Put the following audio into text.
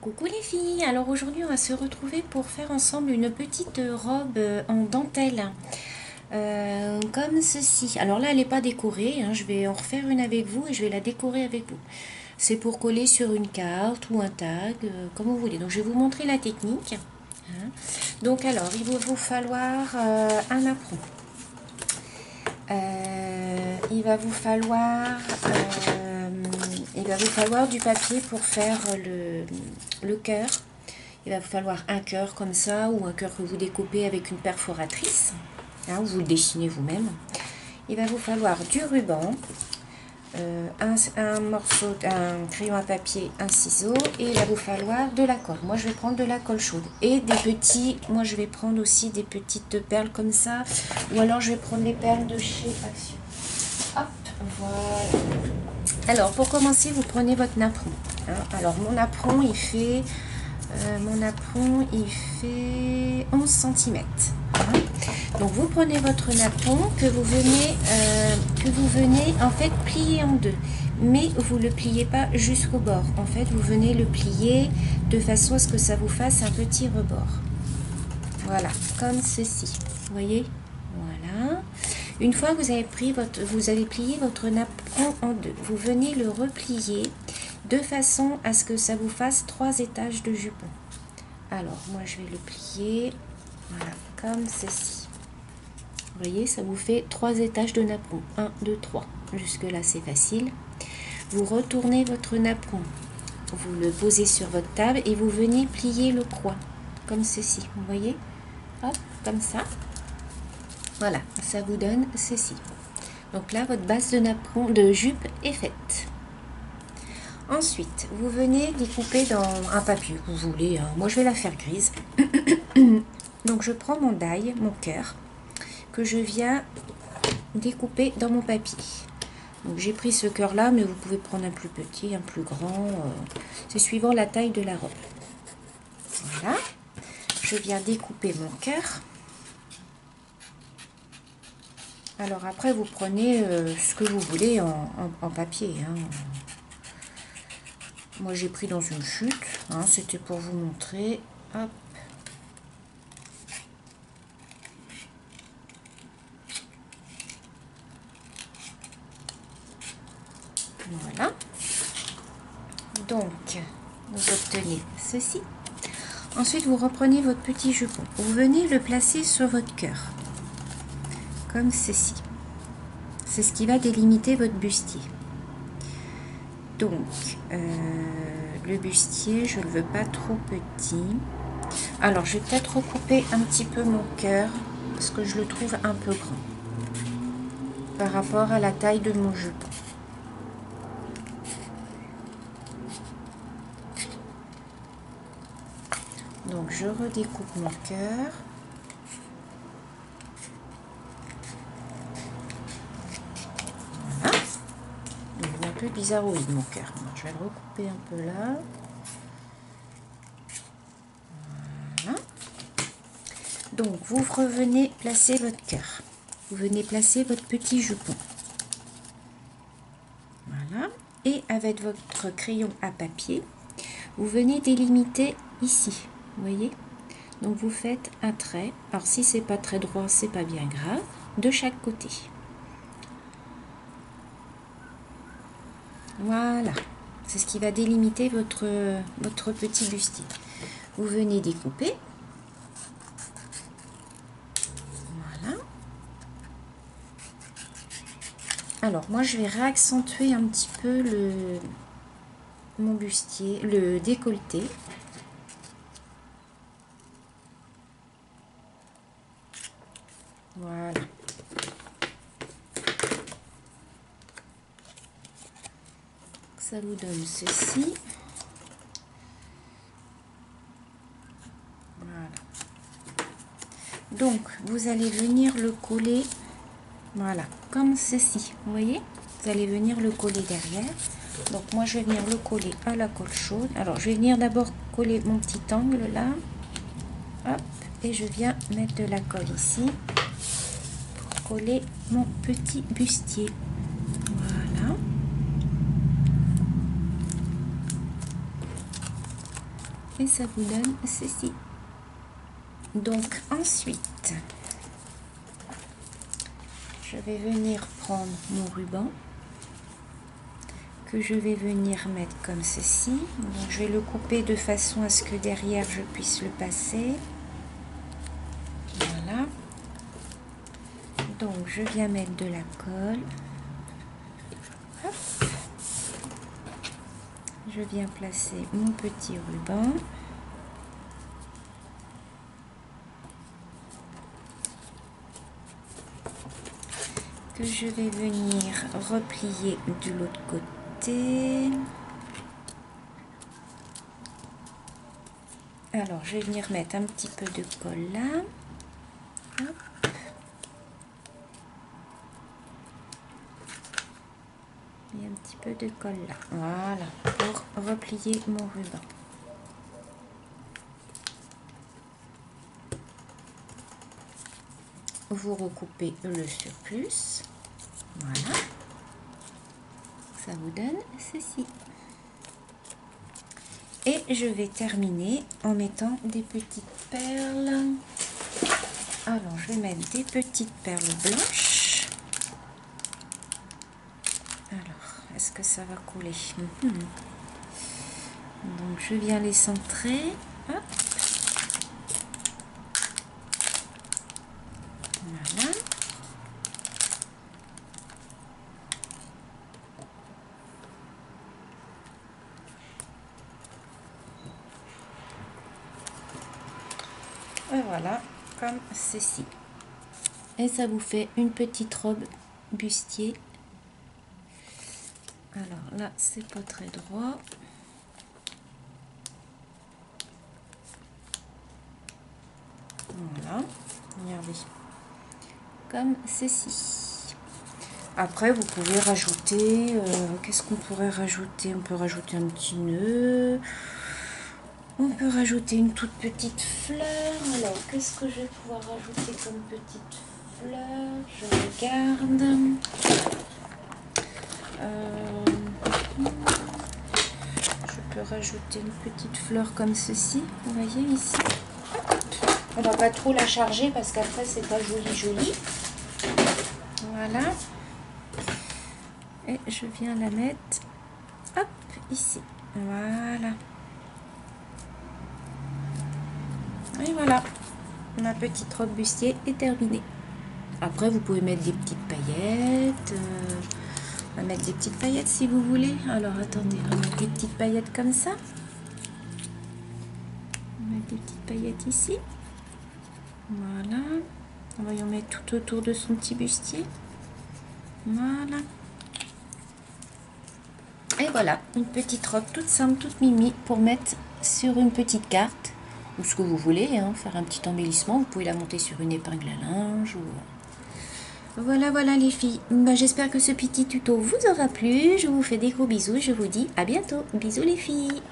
Coucou les filles, alors aujourd'hui on va se retrouver pour faire ensemble une petite robe en dentelle comme ceci. Alors là elle n'est pas décorée, hein, je vais en refaire une avec vous et je vais la décorer avec vous. C'est pour coller sur une carte ou un tag, comme vous voulez. Donc je vais vous montrer la technique. Hein. Donc alors il va vous falloir un apron. Il va vous falloir du papier pour faire le cœur. Il va vous falloir un cœur comme ça ou un cœur que vous découpez avec une perforatrice. Hein, vous le dessinez vous-même. Il va vous falloir du ruban, un crayon à papier, un ciseau et il va vous falloir de la colle. Moi je vais prendre de la colle chaude et des petits, moi je vais prendre aussi des petites perles comme ça ou alors je vais prendre les perles de chez Action. Hop, voilà. Alors pour commencer vous prenez votre napperon. Hein. Alors mon napperon il fait 11 cm. Hein. Donc vous prenez votre napperon que vous venez en fait plier en deux. Mais vous ne le pliez pas jusqu'au bord. En fait, vous venez le plier de façon à ce que ça vous fasse un petit rebord. Voilà, comme ceci. Vous voyez? Voilà. Une fois que vous avez plié votre napperon en deux, vous venez le replier de façon à ce que ça vous fasse 3 étages de jupon. Alors, moi, je vais le plier, voilà, comme ceci. Vous voyez, ça vous fait 3 étages de napperon. 1, 2, 3. Jusque-là, c'est facile. Vous retournez votre napperon. Vous le posez sur votre table et vous venez plier le coin, comme ceci. Vous voyez? Hop, comme ça. Voilà, ça vous donne ceci. Donc là, votre base de napperon, de jupe est faite. Ensuite, vous venez découper dans un papier que vous voulez. Hein. Moi, je vais la faire grise. Donc, je prends mon die, mon cœur, que je viens découper dans mon papier. Donc, j'ai pris ce cœur-là, mais vous pouvez prendre un plus petit, un plus grand. C'est suivant la taille de la robe. Voilà. Je viens découper mon cœur. Alors, après, vous prenez ce que vous voulez en papier. Hein. Moi, j'ai pris dans une chute. Hein, c'était pour vous montrer. Hop. Voilà. Donc, vous obtenez ceci. Ensuite, vous reprenez votre petit jupon. Vous venez le placer sur votre cœur. Comme ceci. C'est ce qui va délimiter votre bustier. Donc, le bustier, je ne le veux pas trop petit. Alors, je vais peut-être recouper un petit peu mon cœur parce que je le trouve un peu grand par rapport à la taille de mon jupon. Donc, je redécoupe mon cœur. Voilà. Il est un peu bizarroïde mon cœur. Je vais le recouper un peu là. Voilà. Donc, vous revenez placer votre cœur. Vous venez placer votre petit jupon. Voilà. Et avec votre crayon à papier, vous venez délimiter ici. Vous voyez? Donc, vous faites un trait. Alors, si c'est pas très droit, c'est pas bien grave. De chaque côté. Voilà. C'est ce qui va délimiter votre petit bustier. Vous venez découper. Voilà. Alors, moi, je vais réaccentuer un petit peu mon bustier, le décolleté. Voilà. Ça vous donne ceci. Voilà. Donc, vous allez venir le coller, voilà, comme ceci. Vous voyez? Vous allez venir le coller derrière. Donc, moi, je vais venir le coller à la colle chaude. Alors, je vais venir d'abord coller mon petit angle là. Hop. Et je viens mettre de la colle ici pour coller mon petit bustier. Voilà. Et ça vous donne ceci. Donc ensuite, je vais venir prendre mon ruban que je vais venir mettre comme ceci. Donc, je vais le couper de façon à ce que derrière je puisse le passer. Voilà. Donc je viens mettre de la colle. Hop. Je viens placer mon petit ruban. Que je vais venir replier de l'autre côté. Alors, je vais venir mettre un petit peu de colle là. Hop. Et un petit peu de colle là. Voilà, pour replier mon ruban. Vous recoupez le surplus. Voilà. Ça vous donne ceci. Et je vais terminer en mettant des petites perles. Alors, je vais mettre des petites perles blanches. Alors, est-ce que ça va couler? Donc, je viens les centrer. Hop. Voilà. Et voilà, comme ceci. Et ça vous fait une petite robe bustier. Alors là, c'est pas très droit. Voilà, regardez. Comme ceci. Après, vous pouvez rajouter... qu'est-ce qu'on pourrait rajouter? On peut rajouter un petit nœud. On peut rajouter une toute petite fleur. Alors, qu'est-ce que je vais pouvoir rajouter comme petite fleur? Je regarde. Je peux rajouter une petite fleur comme ceci. Vous voyez ici. On va pas trop la charger parce qu'après, c'est pas joli. Voilà. Et je viens la mettre, hop, ici. Voilà. Et voilà, ma petite robe bustier est terminée. Après, vous pouvez mettre des petites paillettes. On va mettre des petites paillettes si vous voulez. Alors, attendez, on va mettre des petites paillettes comme ça. On va mettre des petites paillettes ici. Voilà. On va y en mettre tout autour de son petit bustier. Voilà. Et voilà, une petite robe toute simple, toute mimi pour mettre sur une petite carte. Ou ce que vous voulez, hein, faire un petit embellissement. Vous pouvez la monter sur une épingle à linge. Ou... Voilà les filles. Bah, j'espère que ce petit tuto vous aura plu. Je vous fais des gros bisous. Je vous dis à bientôt. Bisous les filles.